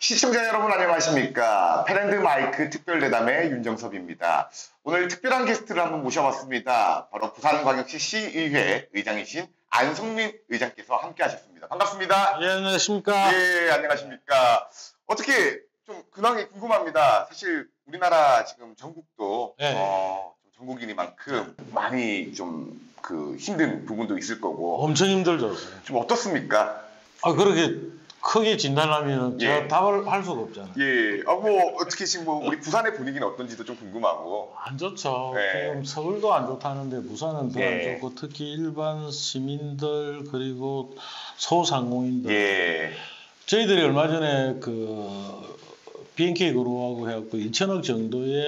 시청자 여러분 안녕하십니까. 패랜드 마이크 특별대담의 윤정섭입니다. 오늘 특별한 게스트를 한번 모셔봤습니다. 바로 부산광역시 시의회 의장이신 안성민 의장께서 함께 하셨습니다. 반갑습니다. 예, 안녕하십니까. 예, 안녕하십니까. 어떻게 좀 근황이 궁금합니다. 사실 우리나라 지금 전국도 전국이니만큼 많이 좀 힘든 부분도 있을 거고 엄청 힘들죠. 좀 어떻습니까? 그렇게 크게 진단하면 제가 답을 할 수가 없잖아요. 예. 어떻게 지금 우리 부산의 분위기는 어떤지도 좀 궁금하고. 안 좋죠. 예. 지금 서울도 안 좋다는데 부산은 더 안 예. 좋고 특히 일반 시민들 그리고 소상공인들. 예. 저희들이 얼마 전에 BNK 그룹하고 해갖고 2천억 정도의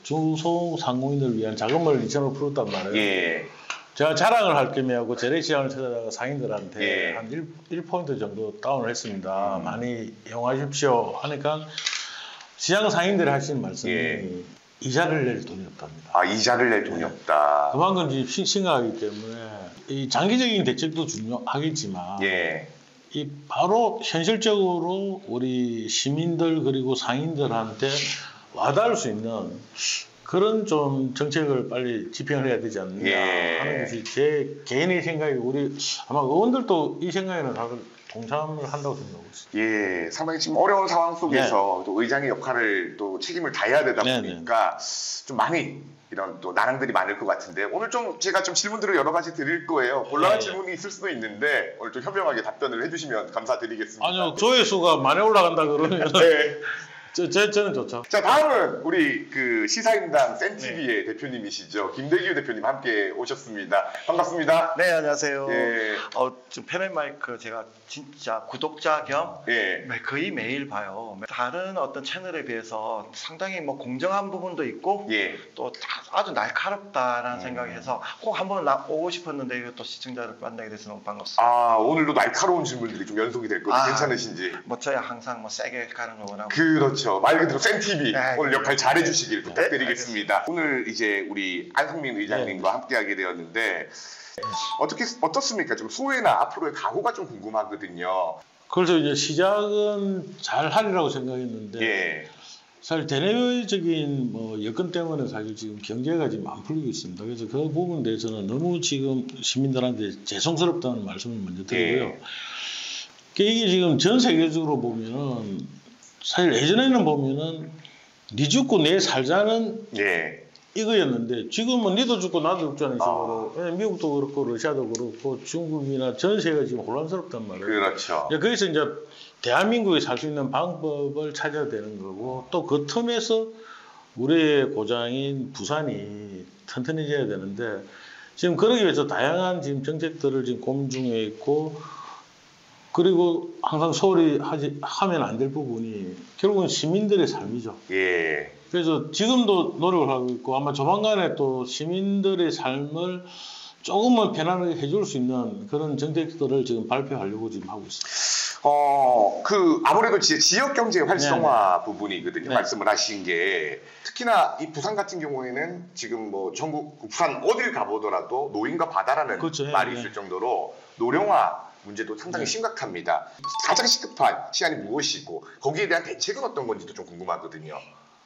중소상공인을 위한 자금을 2천억 풀었단 말이에요. 예. 제가 자랑을 할 겸 하고 재래시장을 찾아다가 상인들한테 예. 한 1포인트 정도 다운을 했습니다. 많이 이용하십시오 하니까 시장 상인들이 하시는 말씀이 이자를 낼 돈이 없답니다. 아, 이자를 낼 돈이 없다. 그만큼 지금 심각하기 때문에 이 장기적인 대책도 중요하겠지만 이 바로 현실적으로 우리 시민들 그리고 상인들한테 와닿을 수 있는 그런 좀 정책을 빨리 집행을 해야 되지 않느냐 하는 것이 제 개인의 생각이고 우리 아마 의원들도 이 생각에는 다들 동참을 한다고 생각하고 있습니다. 예, 상당히 지금 어려운 상황 속에서 또 의장의 역할을 또 책임을 다해야 되다 보니까 좀 많이 이런 또 난항들이 많을 것 같은데 오늘 좀 제가 좀 질문들을 여러 가지 드릴 거예요. 곤란한 질문이 있을 수도 있는데 오늘 좀 현명하게 답변을 해주시면 감사드리겠습니다. 아니요, 조회수가 많이 올라간다 그러면 저는 좋죠. 자, 다음은 우리 시사인당 센TV의 대표님이시죠. 김대규 대표님 함께 오셨습니다. 반갑습니다. 네, 안녕하세요. 예. 지금 패널마이크 제가 진짜 구독자 겸 거의 매일 봐요. 다른 어떤 채널에 비해서 상당히 공정한 부분도 있고 또 아주 날카롭다라는 생각이 해서 꼭 한번 오고 싶었는데 이것도 시청자를 만나게 돼서 너무 반갑습니다. 아, 오늘도 날카로운 질문들이 좀 연속이 될 거예요. 괜찮으신지? 저야 항상 세게 가는 거 원하고. 그렇죠. 말 그대로 센TV 오늘 역할 잘해주시길 부탁드리겠습니다. 오늘 이제 우리 안성민 의장님과 함께하게 되었는데 어떻습니까? 좀 소회나 앞으로의 각오가 좀 궁금하거든요. 그래서 이제 시작은 잘 하리라고 생각했는데 사실 대내외적인 여건 때문에 사실 지금 경제가 지금 안 풀리고 있습니다. 그래서 그 부분에 대해서는 너무 지금 시민들한테 죄송스럽다는 말씀을 먼저 드리고요. 이게 지금 전 세계적으로 보면은 사실 예전에는 보면은 니 죽고 내 살자는 이거였는데 지금은 니도 죽고 나도 죽자는 식으로 미국도 그렇고 러시아도 그렇고 중국이나 전 세계가 지금 혼란스럽단 말이에요. 그렇죠. 그래서 이제 대한민국이 살 수 있는 방법을 찾아야 되는 거고 또 그 틈에서 우리의 고장인 부산이 튼튼해져야 되는데 지금 그러기 위해서 다양한 지금 정책들을 지금 고민 중에 있고 그리고 항상 소홀히 하면 안 될 부분이 결국은 시민들의 삶이죠. 그래서 지금도 노력을 하고 있고 아마 조만간에 또 시민들의 삶을 조금만 편안하게 해줄 수 있는 그런 정책들을 지금 발표하려고 지금 하고 있습니다. 아무래도 지역 경제 활성화 부분이거든요. 말씀을 하신 게 특히나 이 부산 같은 경우에는 지금 전국 부산 어딜 가보더라도 노인과 바다라는 말이 있을 정도로 노령화 문제도 상당히 심각합니다. 가장 시급한 시안이 무엇이고 거기에 대한 대책은 어떤 건지도 좀 궁금하거든요.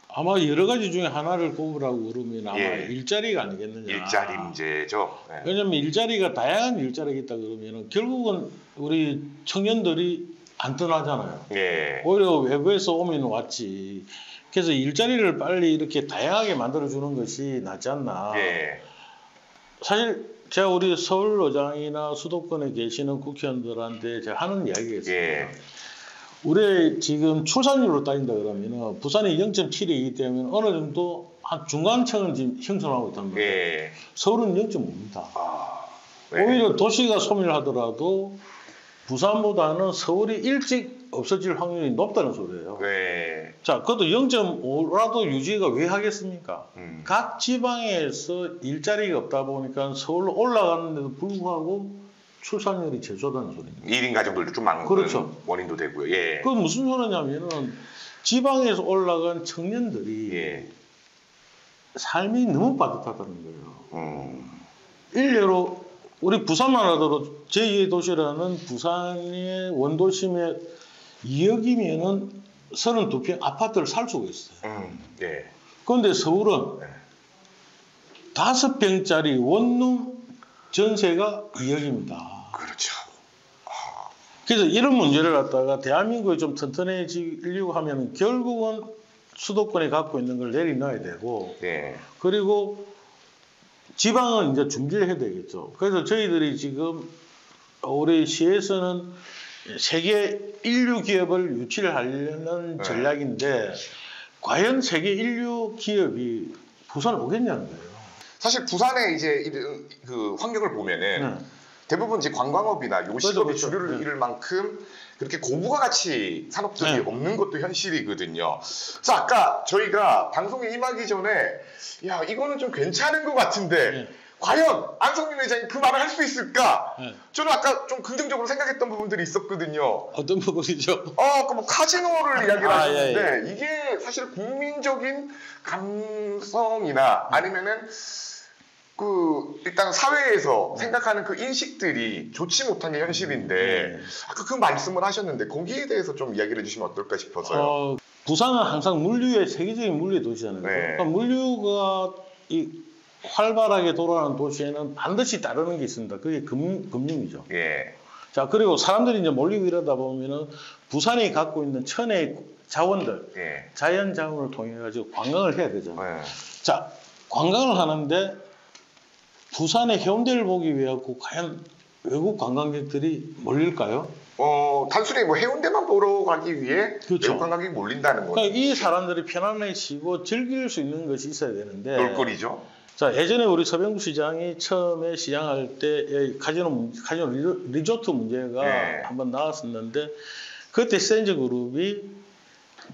아마 여러 가지 중에 하나를 꼽으라고 그러면 아마 일자리가 아니겠느냐. 일자리 문제죠. 왜냐하면 일자리가 다양한 일자리가 있다 그러면 결국은 우리 청년들이 안 떠나잖아요. 오히려 외부에서 오면 왔지. 그래서 일자리를 빨리 이렇게 다양하게 만들어주는 것이 낫지 않나. 사실 제가 우리 서울의장이나 수도권에 계시는 국회의원들한테 제가 하는 이야기가 있습니다. 우리 지금 출산율로 따진다 그러면 부산이 0.7이기 때문에 어느 정도 한 중간층은 지금 형성하고 있단 말이에요. 서울은 0.5입니다. 오히려 도시가 소멸하더라도 부산보다는 서울이 일찍 없어질 확률이 높다는 소리예요. 자, 그것도 0.5라도 유지가 왜 하겠습니까? 각 지방에서 일자리가 없다 보니까 서울로 올라가는데도 불구하고 출산율이 제조다는 소리입니다. 1인 가정들도 좀 많은 원인도 되고요. 그 무슨 소리냐면은 지방에서 올라간 청년들이 삶이 너무 빠듯하다는 거예요. 일례로 우리 부산만 하더라도 제2의 도시라는 부산의 원도심에 2억이면은 32평 아파트를 살 수가 있어요. 네. 그런데 서울은 5평짜리 원룸 전세가 2억입니다. 그렇죠. 그래서 이런 문제를 갖다가 대한민국이 좀 튼튼해지려고 하면 결국은 수도권에 갖고 있는 걸 내려놔야 되고, 네. 그리고 지방은 이제 준비를 해야 되겠죠. 그래서 저희들이 지금 우리 시에서는 세계 인류 기업을 유치를 하려는 전략인데, 과연 세계 인류 기업이 부산 오겠냐는 거예요. 사실 부산의 이제 그 환경을 보면은 대부분 이제 관광업이나 요식업이 주류를 이룰 만큼 그렇게 고부가 가치 산업들이 없는 것도 현실이거든요. 그래서 아까 저희가 방송에 임하기 전에 야 이거는 좀 괜찮은 것 같은데 과연 안성민 회장이 그 말을 할 수 있을까? 저는 아까 좀 긍정적으로 생각했던 부분들이 있었거든요. 어떤 부분이죠? 그 뭐 카지노를 이야기를 하셨는데 이게 사실 국민적인 감성이나 아니면은 일단 사회에서 생각하는 그 인식들이 좋지 못한 게 현실인데, 아까 그 말씀을 하셨는데, 거기에 대해서 좀 이야기를 해주시면 어떨까 싶어서요. 부산은 항상 물류의 세계적인 물류의 도시잖아요. 그러니까 물류가 활발하게 돌아가는 도시에는 반드시 따르는 게 있습니다. 그게 금융이죠. 자, 그리고 사람들이 이제 몰리고 이러다 보면은 부산이 갖고 있는 천혜의 자원들, 자연 자원을 통해 가지고 관광을 해야 되잖아요. 자, 관광을 하는데 부산의 해운대를 보기 위해 과연 외국 관광객들이 몰릴까요? 단순히 뭐 해운대만 보러 가기 위해 외국 관광객이 몰린다는 거죠. 그러니까 이 사람들이 편안해지고 즐길 수 있는 것이 있어야 되는데. 놀거리죠. 자, 예전에 우리 서병구 시장이 처음에 시장할 때 카지노 리조트 문제가 한번 나왔었는데, 그때 센즈그룹이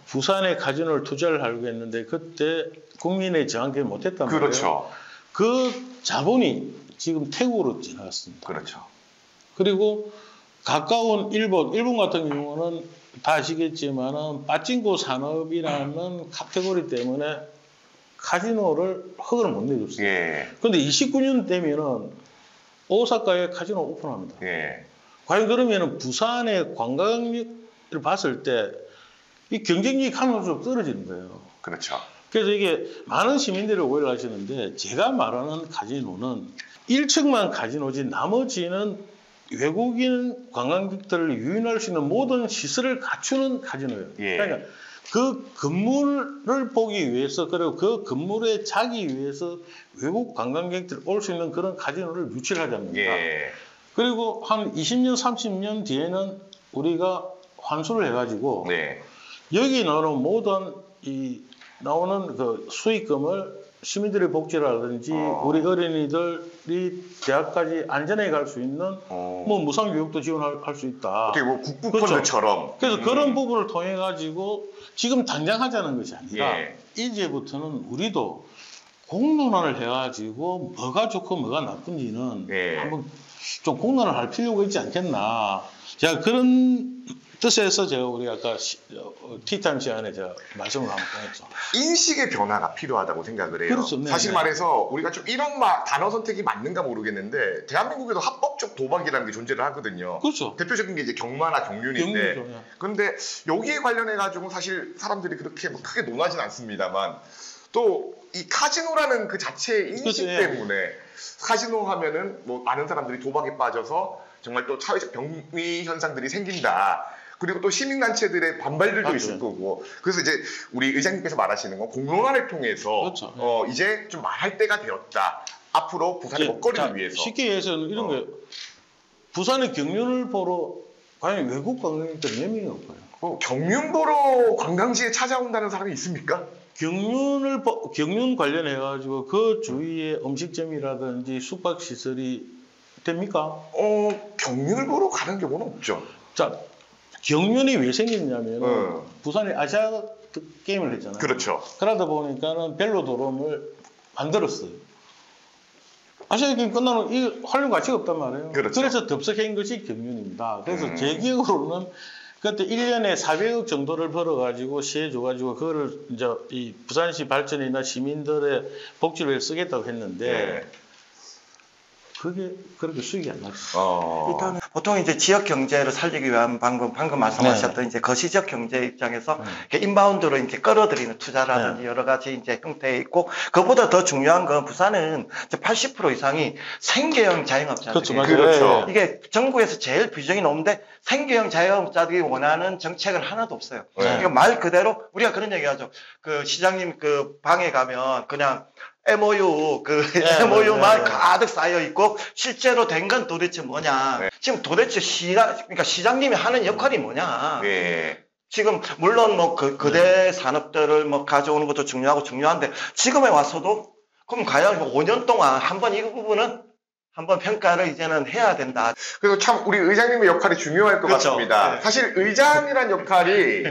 부산에 카지노를 투자를 하려고 했는데 그때 국민의 저항권을 못했단 말이에요. 그렇죠. 그 자본이 지금 태국으로 지나갔습니다. 그렇죠. 그리고 가까운 일본 같은 경우는 다 아시겠지만은 빠찡코 산업이라는 카테고리 때문에 카지노를 허가를 못 내줬어요. 그런데 29년 되면은 오사카에 카지노 오픈합니다. 과연 그러면은 부산의 관광력을 봤을 때 이 경쟁력이 한없이 떨어지는 거예요. 그렇죠. 그래서 이게 많은 시민들이 오해를 하시는데, 제가 말하는 카지노는 1층만 카지노지 나머지는 외국인 관광객들을 유인할 수 있는 모든 시설을 갖추는 카지노예요. 그러니까 그 건물을 보기 위해서, 그리고 그 건물에 자기 위해서 외국 관광객들이 올 수 있는 그런 카지노를 유치를 하자는 겁니다. 그리고 한 20년, 30년 뒤에는 우리가 환수를 해가지고 여기 나오는 모든 나오는 그 수익금을 시민들의 복지라든지 우리 어린이들이 대학까지 안전하게 갈 수 있는 뭐 무상 교육도 지원할 수 있다. 어떻게 뭐 국부펀드처럼. 그래서 그런 부분을 통해 가지고 지금 당장 하자는 것이 아니라 이제부터는 우리도 공론화를 해가지고 뭐가 좋고 뭐가 나쁜지는 한번 좀 공론화를 할 필요가 있지 않겠나. 제가 그런 뜻에서 제가 우리 아까 티타임 시간에 제가 말씀을 한번 했죠. 인식의 변화가 필요하다고 생각을 해요. 그렇죠. 사실 말해서 우리가 좀 이런 단어 선택이 맞는가 모르겠는데, 대한민국에도 합법적 도박이라는 게 존재를 하거든요. 그렇죠. 대표적인 게 이제 경마나 경륜인데, 그런데 여기에 관련해 가지고 사실 사람들이 그렇게 뭐 크게 논하진 않습니다만, 또 이 카지노라는 그 자체의 인식 때문에 카지노 하면은 뭐 많은 사람들이 도박에 빠져서 정말 또 사회적 병리 현상들이 생긴다. 그리고 또 시민단체들의 반발들도 있을 거고. 그래서 이제 우리 의장님께서 말하시는 건 공론화를 통해서 이제 좀 말할 때가 되었다. 앞으로 부산의 먹거리를 위해서. 쉽게 얘기해서는 이런 거예요. 부산의 경륜을 보러 과연 외국 관광객들 몇 명이 올까요? 경륜 보러 관광지에 찾아온다는 사람이 있습니까? 경륜 관련해가지고 그 주위에 음식점이라든지 숙박시설이 됩니까? 경륜을 보러 가는 경우는 없죠. 자, 경륜이 왜 생겼냐면 부산에 아시아 게임을 했잖아요. 그렇죠. 그러다 보니까는 벨로도롬을 만들었어요. 아시아 게임 끝나면 이 활용 가치가 없단 말이에요. 그렇죠. 그래서 덥석한 것이 경륜입니다. 그래서 제 기억으로는 그때 1년에 400억 정도를 벌어가지고 시에 줘가지고 그거를 이제 이 부산시 발전이나 시민들의 복지를 쓰겠다고 했는데 그게 그렇게 수익이 안 나죠. 일단은 보통 이제 지역 경제를 살리기 위한 방금 말씀하셨던 이제 거시적 경제 입장에서 인바운드로 이제 끌어들이는 투자라든지 여러 가지 이제 형태에 있고, 그보다 더 중요한 건 부산은 이제 80% 이상이 생계형 자영업자들이에요. 그렇죠. 이게 전국에서 제일 비중이 높은데 생계형 자영업자들이 원하는 정책은 하나도 없어요. 이거 말 그대로 우리가 그런 얘기하죠. 그 시장님 그 방에 가면 그냥 MOU MOU만 가득 쌓여 있고 실제로 된 건 도대체 뭐냐. 지금 도대체 그러니까 시장님이 하는 역할이 뭐냐. 지금 물론 뭐 거대 산업들을 뭐 가져오는 것도 중요한데 지금에 와서도 그럼 과연 5년 동안 한번 이 부분은 한번 평가를 이제는 해야 된다. 그래서 참 우리 의장님의 역할이 중요할 것 같습니다. 사실 의장이란 역할이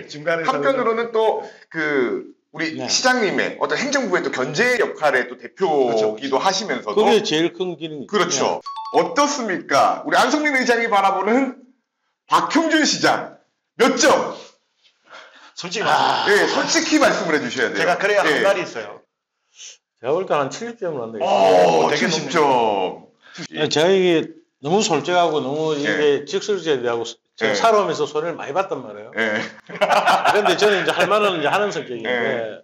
한편으로는 또 우리 시장님의 어떤 행정부의 또 견제 역할의 또 대표기도 하시면서도 그게 제일 큰 기능이죠. 그렇죠. 어떻습니까? 우리 안성민 의장이 바라보는 박형준 시장 몇 점? 솔직히 말씀드립니다. 솔직히 말씀을 해주셔야 돼요. 제가 그래야 한 말이 있어요. 제가 볼 때 한 70점을 한다. 70점. 제가 이게 너무 솔직하고 너무 이게 직설제하고 제가 살아오면서 손해를 많이 봤단 말이에요. 그런데 저는 이제 할 말은 이제 하는 성격인데,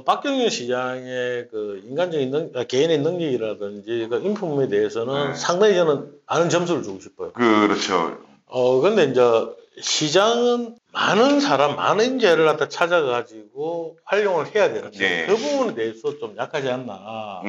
박경윤 시장의 그 인간적인 개인의 능력이라든지 그 인품에 대해서는 상당히 저는 많은 점수를 주고 싶어요. 그렇죠. 근데 이제 시장은 많은 사람, 많은 인재를 갖다 찾아가지고 활용을 해야 되는데 그 부분에 대해서 좀 약하지 않나.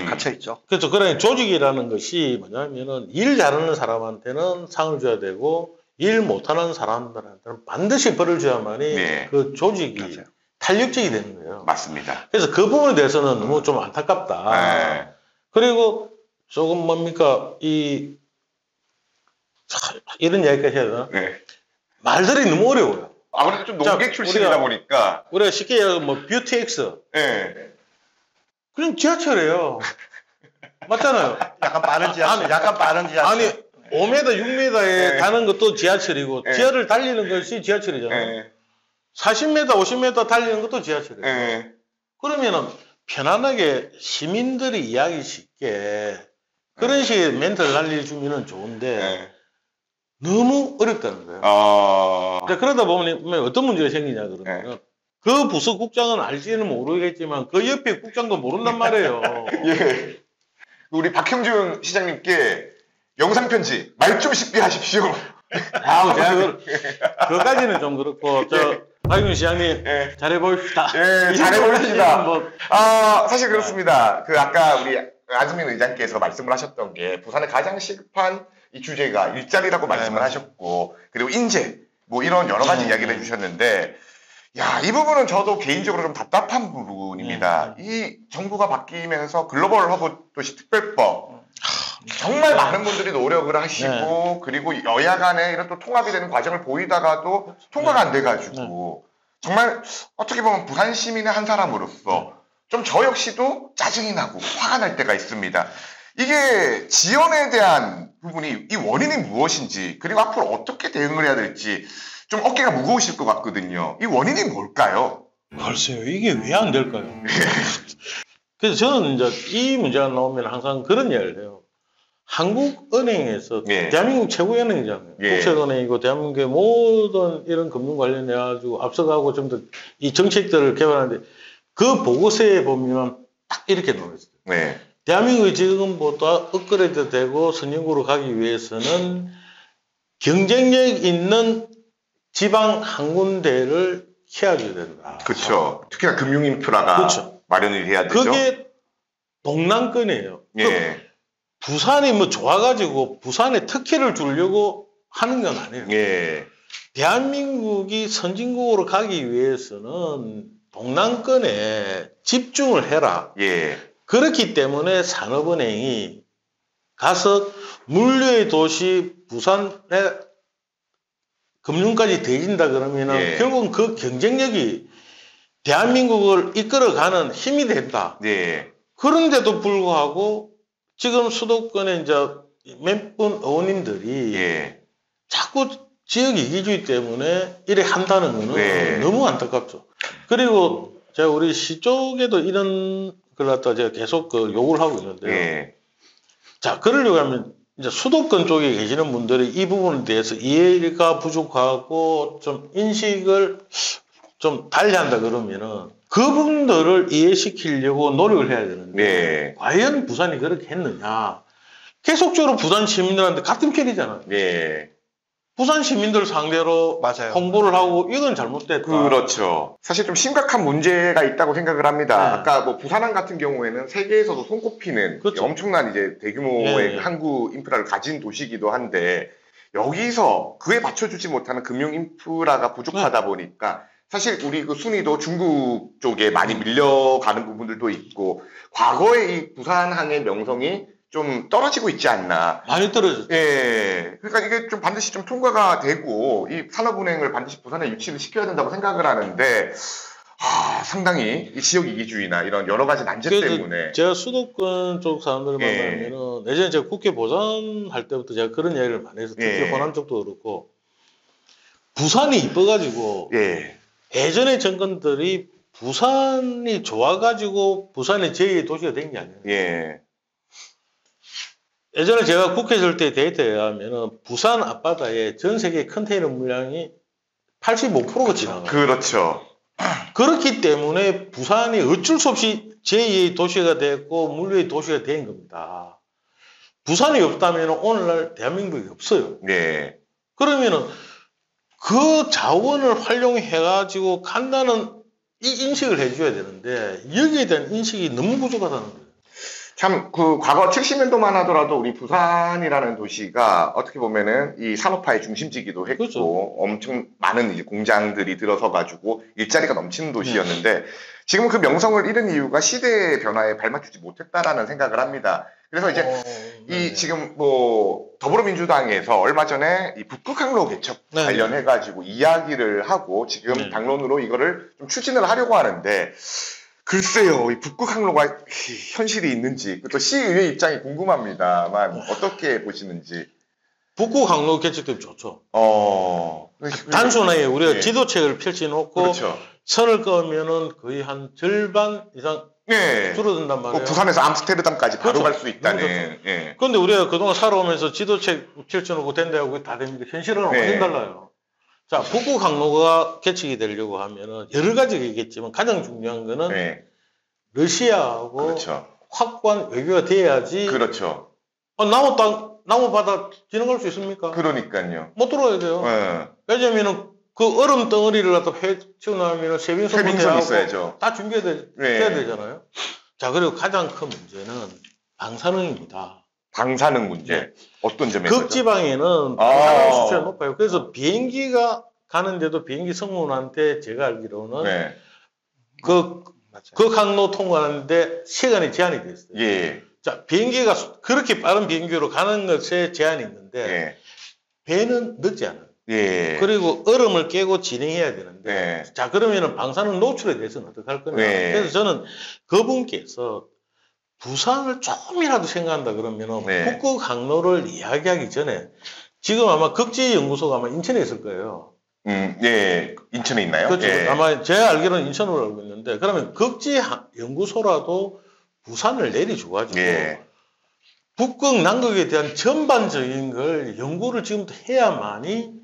갇혀있죠. 그렇죠. 그러니 조직이라는 것이 뭐냐면은 일 잘하는 사람한테는 상을 줘야 되고 일 못하는 사람들한테는 반드시 벌을 줘야만이 그 조직이 탄력적이 되는 거예요. 맞습니다. 그래서 그 부분에 대해서는 너무 좀 안타깝다. 그리고 조금 뭡니까 이런 이야기까지 해야 되나? 말들이 너무 어려워요. 아무래도 좀 농객 출신이다 보니까 우리가 쉽게 얘기하면 뭐 뷰티엑스. 그냥 지하철이에요. 맞잖아요. 약간 빠른 지하철. 아니 5m, 6m에 가는 것도 지하철이고 지하를 달리는 것이 지하철이잖아요. 40m, 50m 달리는 것도 지하철이에요. 그러면은 편안하게 시민들이 이해하기 쉽게 그런 식의 멘트를 날려주면 좋은데 너무 어렵다는 거예요. 그러다 보면 어떤 문제가 생기냐 그러면 그 부서 국장은 알지는 모르겠지만 그 옆에 국장도 모른단 말이에요. 우리 박형준 시장님께 영상편지 말 좀 쉽게 하십시오. 제가 그거까지는 좀 그렇고 박형준 시장님 잘해봅시다. 잘해봅시다. 사실 그렇습니다. 아까 우리 안성민 의장께서 말씀을 하셨던 게 부산의 가장 시급한 이 주제가 일자리라고 말씀을 하셨고, 그리고 인재, 뭐 이런 여러 가지 이야기를 해주셨는데, 이 부분은 저도 개인적으로 좀 답답한 부분입니다. 이 정부가 바뀌면서 글로벌 허브 도시 특별법, 정말 많은 분들이 노력을 하시고, 그리고 여야 간에 이런 또 통합이 되는 과정을 보이다가도 통과가 안 돼가지고, 정말 어떻게 보면 부산 시민의 한 사람으로서 좀 저 역시도 짜증이 나고 화가 날 때가 있습니다. 이게 지연에 대한 부분이 이 원인이 무엇인지, 그리고 앞으로 어떻게 대응을 해야 될지 좀 어깨가 무거우실 것 같거든요. 이 원인이 뭘까요? 글쎄요, 이게 왜 안 될까요? 그래서 저는 이제 이 문제가 나오면 항상 그런 이야기를 해요. 한국은행에서 대한민국 최고의 은행이잖아요. 국책은행이고 대한민국의 모든 이런 금융 관련해가지고 앞서가고 좀 더 이 정책들을 개발하는데 그 보고서에 보면 딱 이렇게 나와 있어요. 대한민국이 지금보다 업그레이드 되고 선진국으로 가기 위해서는 경쟁력 있는 지방 한 군데를 키워줘야 된다. 그렇죠. 특히나 금융인프라가 마련을 해야 되죠. 그게 동남권이에요. 부산이 뭐 좋아가지고 부산에 특혜를 주려고 하는 건 아니에요. 대한민국이 선진국으로 가기 위해서는 동남권에 집중을 해라. 그렇기 때문에 산업은행이 가서 물류의 도시 부산에 금융까지 대진다 그러면은 결국은 그 경쟁력이 대한민국을 이끌어가는 힘이 된다. 그런데도 불구하고 지금 수도권에 이제 몇 분 의원님들이 자꾸 지역 이기주의 때문에 이래 한다는 거는 너무 안타깝죠. 그리고 제가 우리 시 쪽에도 이런 걸 갖다 제가 계속 요구를 하고 있는데요. 자, 그러려고 하면 이제 수도권 쪽에 계시는 분들이 이 부분에 대해서 이해가 부족하고 좀 인식을 좀 달리한다 그러면은 그분들을 이해시키려고 노력을 해야 되는데 네. 과연 부산이 그렇게 했느냐? 계속적으로 부산 시민들한테 같은 편이잖아요. 네. 부산 시민들 상대로 맞아요. 홍보를 하고 이건 잘못됐다. 그렇죠. 사실 좀 심각한 문제가 있다고 생각을 합니다. 네. 아까 뭐 부산항 같은 경우에는 세계에서도 손꼽히는 그렇죠. 엄청난 이제 대규모의 네. 항구 인프라를 가진 도시이기도 한데 여기서 그에 받쳐주지 못하는 금융 인프라가 부족하다 보니까 사실 우리 그 순위도 중국 쪽에 많이 밀려가는 부분들도 있고 과거에 이 부산항의 명성이 좀 떨어지고 있지 않나. 많이 떨어졌죠. 예. 그러니까 이게 좀 반드시 좀 통과가 되고 이 산업은행을 반드시 부산에 유치를 시켜야 된다고 생각을 하는데 상당히 이 지역 이기주의나 이런 여러 가지 난제 때문에 제가 수도권 쪽 사람들을 만나면은 예전에 제가 국회 보전할 때부터 제가 그런 이야기를 많이 해서 특히 호남 쪽도 그렇고 부산이 이뻐가지고 예전의 정권들이 부산이 좋아가지고 부산이 제2의 도시가 된 게 아니에요. 예전에 제가 국회 있을 때 데이터에 의하면 부산 앞바다에 전 세계 컨테이너 물량이 85%가 지나가요. 그렇죠. 그렇기 때문에 부산이 어쩔 수 없이 제2의 도시가 됐고 물류의 도시가 된 겁니다. 부산이 없다면 오늘날 대한민국이 없어요. 네. 그러면은 그 자원을 활용해가지고 간다는 이 인식을 해줘야 되는데 여기에 대한 인식이 너무 부족하다는 거예요. 참, 과거 70년도만 하더라도 우리 부산이라는 도시가 어떻게 보면은 이 산업화의 중심지기도 했고, 그렇죠. 엄청 많은 이제 공장들이 들어서가지고 일자리가 넘치는 도시였는데, 지금 그 명성을 잃은 이유가 시대의 변화에 발맞추지 못했다라는 생각을 합니다. 그래서 이제 지금 뭐 더불어민주당에서 얼마 전에 이 북극항로 개척 관련해가지고 이야기를 하고 지금 당론으로 이거를 좀 추진을 하려고 하는데, 글쎄요, 이 북극항로가 현실이 있는지, 또 시의회 입장이 궁금합니다만, 어떻게 보시는지. 북극항로 개척되면 좋죠. 단순하게 우리가 지도책을 펼쳐놓고, 선을 그으면은 거의 한 절반 이상 줄어든단 말이에요. 부산에서 암스테르담까지 바로 갈 수 있다는. 그런데 우리가 그동안 살아오면서 지도책 펼쳐놓고 된다고 다 됩니까? 현실은 완전 달라요. 자, 북극항로가 개척이 되려고 하면은 여러 가지가 있겠지만 가장 중요한 거는 러시아하고 확고한 외교가 돼야지. 나무 땅, 나무 바다 지나갈 수 있습니까? 그러니까요. 못 들어야 돼요. 왜냐면은 그 얼음 덩어리를 갖다 헤치고 나면 세빙선부터 있어야죠. 다 준비해야 되잖아요. 자, 그리고 가장 큰 문제는 방사능입니다. 방사능 문제. 어떤 점에서죠? 극지방에는 방사능 수치가 높아요. 그래서 비행기가 가는데도 비행기 승무원한테 제가 알기로는 그 항로 통과하는데 시간이 제한이 돼 있어요. 자, 비행기가 그렇게 빠른 비행기로 가는 것에 제한이 있는데 배는 늦지 않아요. 그리고 얼음을 깨고 진행해야 되는데 자, 그러면은 방사능 노출에 대해서는 어떻게 할 거냐. 그래서 저는 그분께서 부산을 조금이라도 생각한다 그러면은 북극 항로를 이야기하기 전에 지금 아마 극지연구소가 아마 인천에 있을 거예요. 인천에 있나요? 그렇죠. 아마 제가 알기로는 인천으로 알고 있는데 그러면 극지연구소라도 부산을 내려줘가지고 북극 남극에 대한 전반적인 걸 연구를 지금부터 해야만이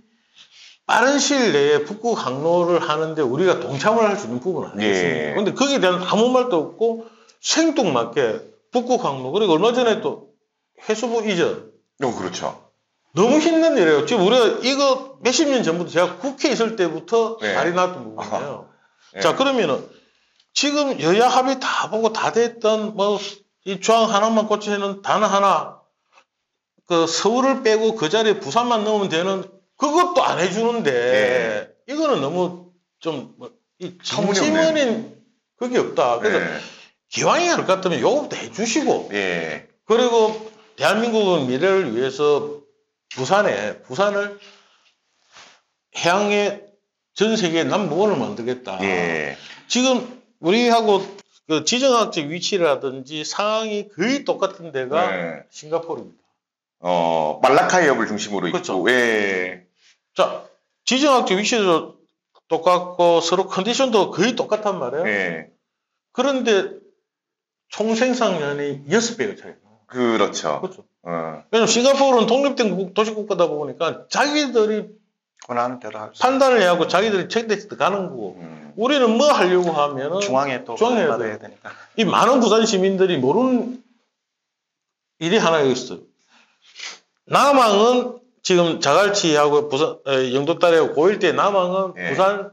빠른 시일 내에 북극 항로를 하는데 우리가 동참을 할 수 있는 부분은 아니겠습니까? 그런데 거기에 대한 아무 말도 없고 생뚱맞게 북극 항로 그리고 얼마 전에 또 해수부 이전. 그렇죠. 너무 힘든 일이에요. 지금 우리가 이거 몇십 년 전부터 제가 국회에 있을 때부터 말이 나왔던 부분이에요. 자, 그러면은 지금 여야 합의 다 보고 다 됐던 뭐 이 조항 하나만 고치는 단 하나 그 서울을 빼고 그 자리에 부산만 넣으면 되는 그것도 안 해주는데 이거는 너무 좀 이 진심어린 그게 없다. 그래서 기왕이 할 것 같으면 요것도 해주시고 그리고 대한민국의 미래를 위해서 부산을 해양의 전 세계 넘버원을 만들겠다. 지금 우리하고 그 지정학적 위치라든지 상황이 거의 똑같은 데가 싱가포르입니다. 말라카 해협을 중심으로 그렇죠. 있고. 자, 지정학적 위치도 똑같고 서로 컨디션도 거의 똑같단 말이에요. 그런데 총생산량이 6배가 차이나. 그렇죠. 그렇죠. 왜냐면 싱가포르는 독립된 도시국가다 보니까 자기들이 원하는 대로 할 수 판단을 해야 하고 자기들이 책대치 가는 거고 우리는 뭐 하려고 하면은 중앙에 또 받아야 되니까. 이 많은 부산 시민들이 모르는 일이 하나 있어요. 남항은 지금 자갈치하고 부산 영도다리하고 고일대 남항은 예. 부산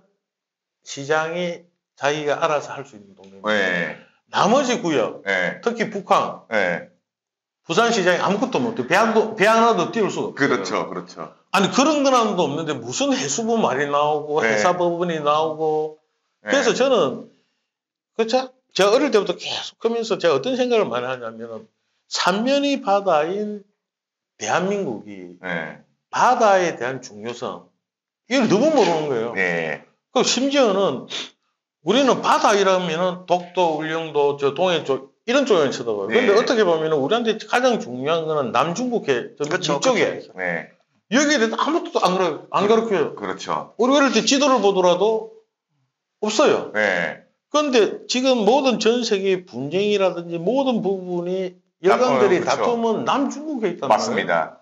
시장이 자기가 알아서 할 수 있는 동네입니다. 예. 나머지 구역, 예. 특히 북한, 예. 부산 시장이 아무것도 못해. 배 하나도 띄울 수가 없어요. 그렇죠, 그렇죠. 아니 그런 건 하나도 없는데 무슨 해수부 말이 나오고 네. 해사법원이 나오고 네. 그래서 저는 그렇죠. 제가 어릴 때부터 계속 하면서 제가 어떤 생각을 많이 하냐면은 삼면이 바다인 대한민국이 네. 바다에 대한 중요성 이걸 너무 모르는 거예요. 네. 그 심지어는 우리는 바다 이러면은 독도, 울릉도, 저 동해 쪽 이런 쪽에 쳐다봐요. 네. 근데 어떻게 보면은 우리한테 가장 중요한 거는 남중국해 그렇죠, 이쪽에 그렇죠. 네. 여기에 대해서 아무것도 안 가르쳐요. 그렇죠. 우리 어릴 때 지도를 보더라도 없어요. 네. 그런데 지금 모든 전 세계 분쟁이라든지 모든 부분이 여강들이 그렇죠. 다투면 남중국에 있단 말이에요. 맞습니다.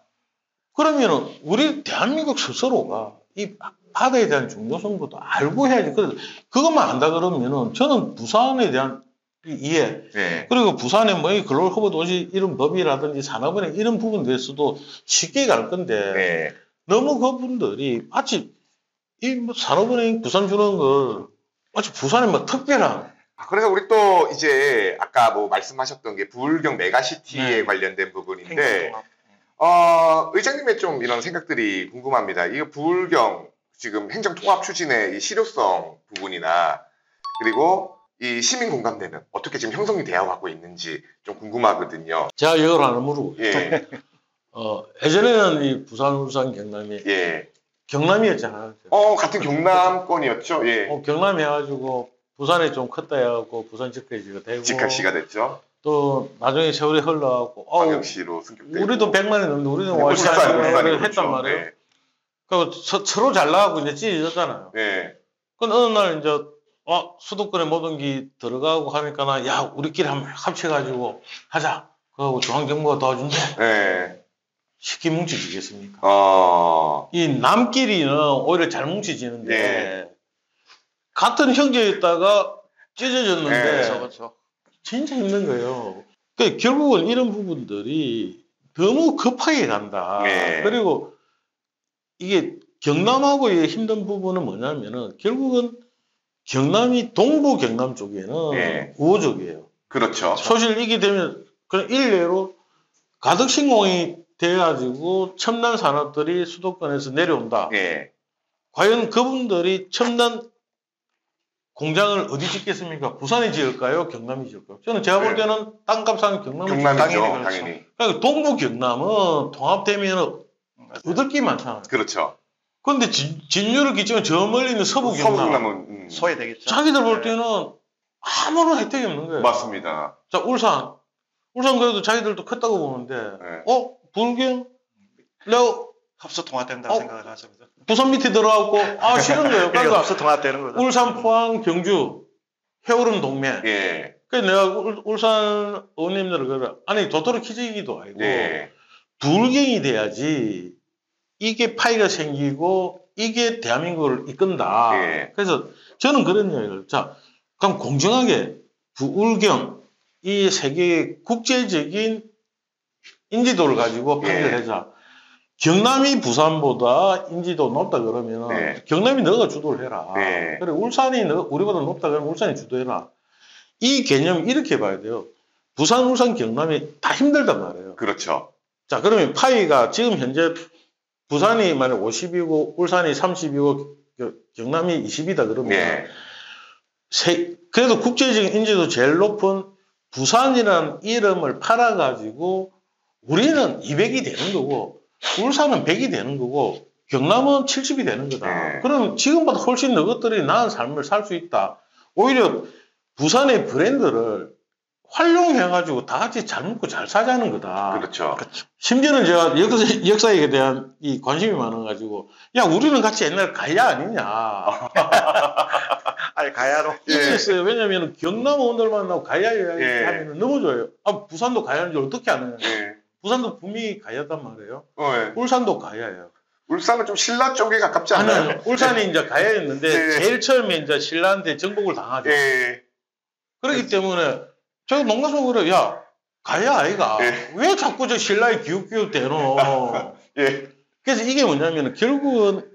그러면은 우리 대한민국 스스로가 이 바다에 대한 중요성부터 알고 해야지. 그것만 안다 그러면은 저는 부산에 대한 이해 네. 그리고 부산에 뭐 이 글로벌 허브 도시 이런 법이라든지 산업은행 이런 부분에 대해서도 쉽게 갈 건데 네. 너무 그분들이 마치 이 뭐 산업은행 부산 주는 걸 마치 부산에 뭐 특별한 그래서 우리 또 이제 아까 뭐 말씀하셨던 게 부울경 메가시티에 네. 관련된 부분인데 행정통합. 의장님의 좀 이런 생각들이 궁금합니다. 이거 부울경 지금 행정통합 추진의 이 실효성 부분이나 그리고 이 시민 공감대는 어떻게 지금 형성이 되어 가고 있는지 좀 궁금하거든요. 제가 이걸 하나 물어보고 예. 예전에는 이 부산, 울산, 경남이 예. 경남이었잖아요. 같은 경남권이었죠. 예. 경남 해가지고 부산에 좀 컸다 해갖고 부산 직학시가 되고 직학시가 됐죠. 또 나중에 세월이 흘러가고 광역시로 승격되고 우리도 100만이 넘는데 우리는 울산으로 월시를 그렇죠. 했단 말이에요. 네. 그 서로 잘 나가고 이제 찢어졌잖아요. 네. 그건 어느 날 이제 수도권에 모든 게 들어가고 하니까 야 우리끼리 한번 합쳐가지고 하자. 그러고 중앙정부가 도와준대. 네. 쉽게 뭉쳐지겠습니까? 이 남끼리는 오히려 잘 뭉쳐지는데 네. 같은 형제였다가 찢어졌는데 네. 그렇죠. 진짜 힘든 거예요. 그러니까 결국은 이런 부분들이 너무 급하게 간다. 네. 그리고 이게 경남하고의 힘든 부분은 뭐냐면은 결국은 경남이 동부 경남 쪽에는 네. 우호적이에요. 그렇죠. 소실 이게 되면 그냥 일례로 가덕 신공이 돼가지고 첨단 산업들이 수도권에서 내려온다. 네. 과연 그분들이 첨단 공장을 어디 짓겠습니까? 부산에 지을까요? 경남이 지을까요? 저는 제가 볼 때는 땅값상 경남이죠. 당연히. 그러니까 동부 경남은 통합되면 얻을 게 많잖아요. 그렇죠. 그런데 진유를 기치면 저 멀리 있는 서부 경남은 소외되겠죠. 자기들 볼 때는 아무런 혜택이 없는 거예요. 맞습니다. 자, 울산 그래도 자기들도 컸다고 보는데, 불경, 내가 합수 통합된다 생각을 하죠. 부산 밑에 들어가고, 싫은 거예요. 그러니까 합수 통합되는 거죠. 울산, 포항, 경주, 해오름 동맹. 예. 그래서 내가 울산 의원님들을 그래. 아니, 도토리 키즈기도 아니고, 예. 불경이 돼야지 이게 파이가 생기고, 이게 대한민국을 이끈다. 예. 그래서 저는 그런 이야기를, 자, 그럼 공정하게 부울경, 이 세계의 국제적인 인지도를 가지고 판결하자. 경남이 부산보다 인지도 높다 그러면 경남이 너가 주도를 해라. 그리고 울산이 우리보다 높다 그러면 울산이 주도해라. 이 개념 이렇게 봐야 돼요. 부산, 울산, 경남이 다 힘들단 말이에요. 그렇죠. 자, 그러면 파이가 지금 현재 부산이 만약 50이고 울산이 30이고 경남이 20이다 그러면 그래도 국제적인 인지도 제일 높은 부산이라는 이름을 팔아가지고 우리는 200이 되는 거고 울산은 100이 되는 거고 경남은 70이 되는 거다. 그럼 지금보다 훨씬 너것들이 나은 삶을 살 수 있다. 오히려 부산의 브랜드를 활용해가지고 다 같이 잘 먹고 잘 사자는 거다. 그렇죠. 심지어는 제가 역사에 대한 이 관심이 많아가지고 야 우리는 같이 옛날 가야 아니냐. 아니 가야로. 이게 있어요. 왜냐면 경남 의원들 만나고 가야 이야기 하면 너무 좋아요. 아, 부산도 가야인지 어떻게 아느냐. 부산도 분명히 가야단 말이에요. 울산도 가야예요. 울산은 좀 신라 쪽에 가깝지 않나요? 아니요. 울산이 이제 가야였는데 제일 처음에 이제 신라한테 정복을 당하죠. 그렇기 때문에 제가 농가서 그래, 야 가야 아이가 왜 자꾸 저 신라에 기웃기웃 대노. 그래서 이게 뭐냐면 결국은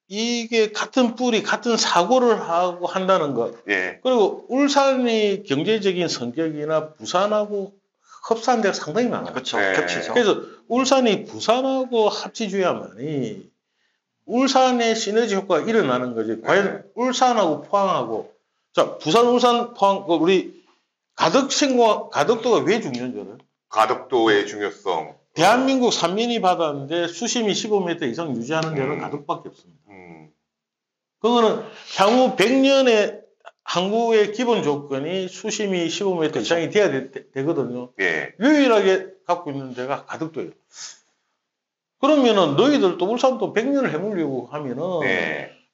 이게 같은 뿌리, 같은 사고를 하고 한다는 것. 그리고 울산이 경제적인 성격이나 부산하고 흡사한 데가 상당히 많아요. 그렇죠. 겹치죠. 그래서 울산이 부산하고 합치줘야만이 울산의 시너지 효과가 일어나는 거지. 과연 울산하고 포항하고, 자, 부산, 울산, 포항, 우리 가덕도가 왜 중요한지 알아요? 가덕도의 중요성. 대한민국 산민이 바다인데 수심이 15m 이상 유지하는 데는 가덕밖에 없습니다. 그거는 향후 100년의 항구의 기본 조건이 수심이 15m 이상이 돼야 되거든요. 유일하게 갖고 있는 데가 가덕도예요. 그러면은 너희들도 울산도 100년을 해물려고 하면은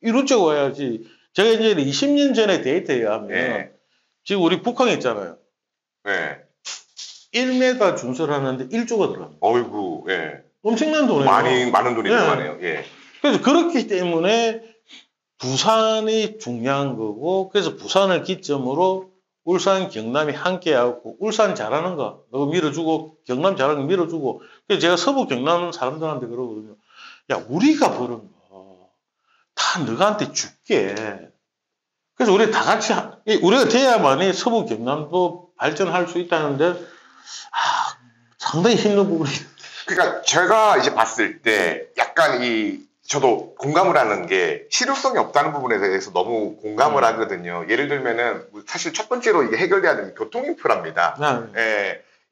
이루쩍 와야지. 제가 이제 20년 전에 데이터에 의하면 지금 우리 북한에 있잖아요. 1m 준설하는데 1조가 들어갑니다. 어이구, 엄청난 돈이에요. 많은 돈이 들어가네요. 그래서 그렇기 때문에 부산이 중요한 거고, 그래서 부산을 기점으로 울산, 경남이 함께하고, 울산 잘하는 거 너 밀어주고, 경남 잘하는 거 밀어주고. 그래서 제가 서부 경남 사람들한테 그러거든요. 야, 우리가 버는 거 다 너한테 줄게. 그래서 우리 다 같이, 우리가 돼야만이 서부 경남도 발전할 수 있다는데, 상당히 힘든 부분이. 그러니까 제가 이제 봤을 때 약간 저도 공감을 하는 게 실효성이 없다는 부분에 대해서 너무 공감을 하거든요. 예를 들면은 사실 첫 번째로 이게 해결돼야 되는 교통 인프라입니다.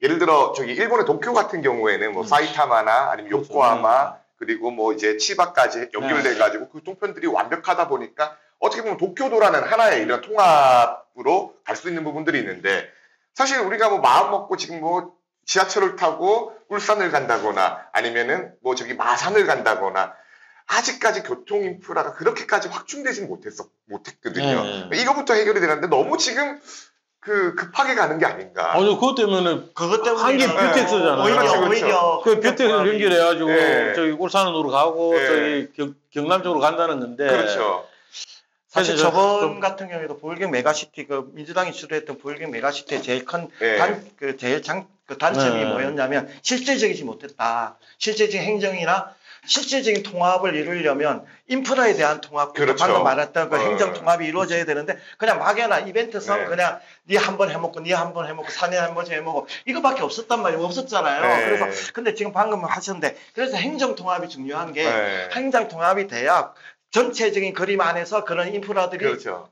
예를 들어 저기 일본의 도쿄 같은 경우에는 뭐 사이타마나 아니면 요코하마 그리고 뭐 이제 치바까지 연결돼 가지고 그 교통편들이 완벽하다 보니까 어떻게 보면 도쿄도라는 하나의 이런 통합으로 갈 수 있는 부분들이 있는데, 사실 우리가 뭐 마음 먹고 지금 뭐 지하철을 타고 울산을 간다거나 아니면은 뭐 저기 마산을 간다거나 아직까지 교통 인프라가 그렇게까지 확충되지는 못했거든요. 이거부터 해결이 되는데 너무 지금 급하게 가는 게 아닌가. 그것 때문에 한개 뷰텍스잖아요. 오히려 그 뷰텍스를 연결해가지고 저기 울산으로 가고 저기 경남 쪽으로 간다는 건데. 그렇죠. 사실 저번 같은 경우에도 보일경 메가시티, 그 민주당이 주도했던 보일경 메가시티의 제일 큰 단점이 뭐였냐면 실질적이지 못했다. 실질적인 행정이나 실질적인 통합을 이루려면 인프라에 대한 통합, 방금 말했던 그 행정 통합이 이루어져야 되는데 그냥 막연한 이벤트성 그냥 니 한 번 해먹고 니 한 번 해먹고 4년에 한 번씩 해먹고 이거밖에 없었단 말이에요. 없었잖아요. 그래서 근데 지금 방금 하셨는데, 그래서 행정 통합이 중요한 게 행정 통합이 돼야 전체적인 그림 안에서 그런 인프라들이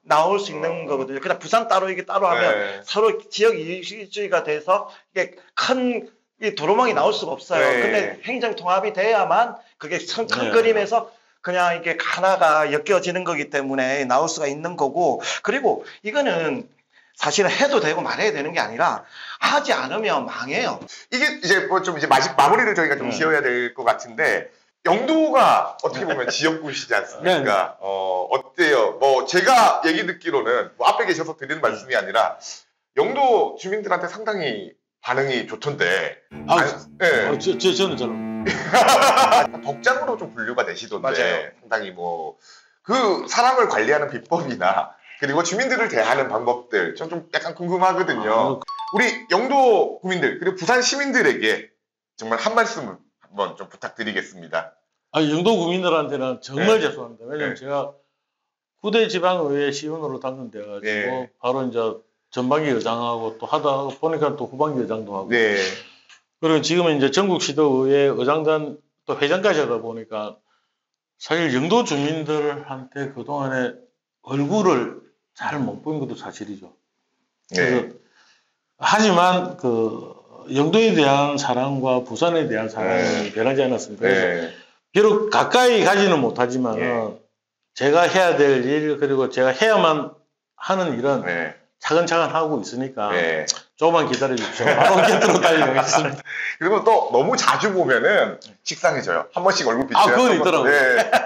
나올 수 있는 거거든요. 그냥 부산 따로 이게 따로 하면 서로 지역 이주의가 돼서 이게 큰 도로망이 나올 수가 없어요. 근데 행정 통합이 돼야만 그게 큰 그림에서 그냥 이게 하나가 엮여지는 거기 때문에 나올 수가 있는 거고, 그리고 이거는 사실은 해도 되고 말해야 되는 게 아니라 하지 않으면 망해요. 이게 이제 뭐 좀 이제 마무리를 저희가 좀 지어야 될 것 같은데, 영도가 어떻게 보면 지역구시지 않습니까? 어때요? 뭐 제가 얘기 듣기로는 뭐 앞에 계셔서 드리는 말씀이 아니라 영도 주민들한테 상당히 반응이 좋던데. 저는 덕장으로 좀 분류가 되시던데. 맞아요. 상당히 뭐 그 사람을 관리하는 비법이나 그리고 주민들을 대하는 방법들 좀 약간 궁금하거든요. 우리 영도 구민들 그리고 부산 시민들에게 정말 한 말씀 한번 좀 부탁드리겠습니다. 영도 구민들한테는 정말 죄송합니다. 왜냐면 제가 후대 지방의회 시의원으로 당선돼가지고 바로 이제 전방위 의장하고 또 하다 보니까 또 후방위 의장도 하고. 그리고 지금은 이제 전국시도의회 의장단 또 회장까지 하다 보니까 사실 영도 주민들한테 그동안에 얼굴을 잘 못 본 것도 사실이죠. 그래서 하지만 영도에 대한 사랑과 부산에 대한 사랑이 변하지 않았습니다. 그래서 비록 가까이 가지는 못하지만 제가 해야 될 일, 그리고 제가 해야만 하는 일은 차근차근 하고 있으니까 조금만 기다려 주십시오. 바로 곁으로 달려가겠습니다. 그리고 또 너무 자주 보면은 식상해져요. 한 번씩 얼굴 비춰요. 그건 있더라고요.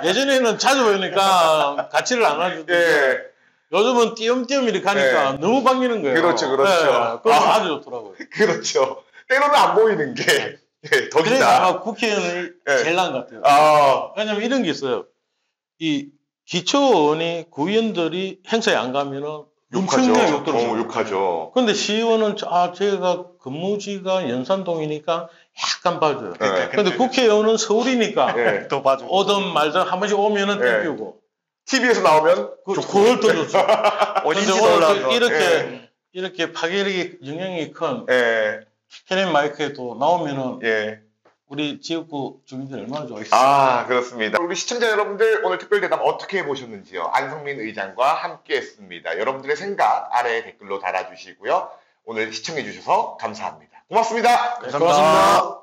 예전에는 자주 보니까 가치를 안 하는데 요즘은 띄엄띄엄 이렇게 하니까 너무 반기는 거예요. 그렇죠, 그렇죠. 그거 아주 좋더라고요. 그렇죠. 때로는 안 보이는 게 더 그래서 아마 국회의원이 제일 나은 것 같아요. 왜냐면 이런 게 있어요. 이 기초의원이 구의원들이 행사에 안 가면은 엄청나게 욕 들어요. 욕하죠. 근데 시의원은 제가 근무지가 연산동이니까 약간 봐줘요. 근데 국회의원은 서울이니까 더 봐주고. 오든 말든 한 번씩 오면은 땡기고. TV에서 나오면 그걸 더 좋죠. 오늘 이렇게 파괴력이 영향이 큰 스캐닝 마이크에 또 나오면은 우리 지역구 주민들 얼마나 좋아하겠어요. 그렇습니다. 우리 시청자 여러분들 오늘 특별대담 어떻게 보셨는지요? 안성민 의장과 함께했습니다. 여러분들의 생각 아래 댓글로 달아주시고요. 오늘 시청해주셔서 감사합니다. 고맙습니다. 고맙습니다.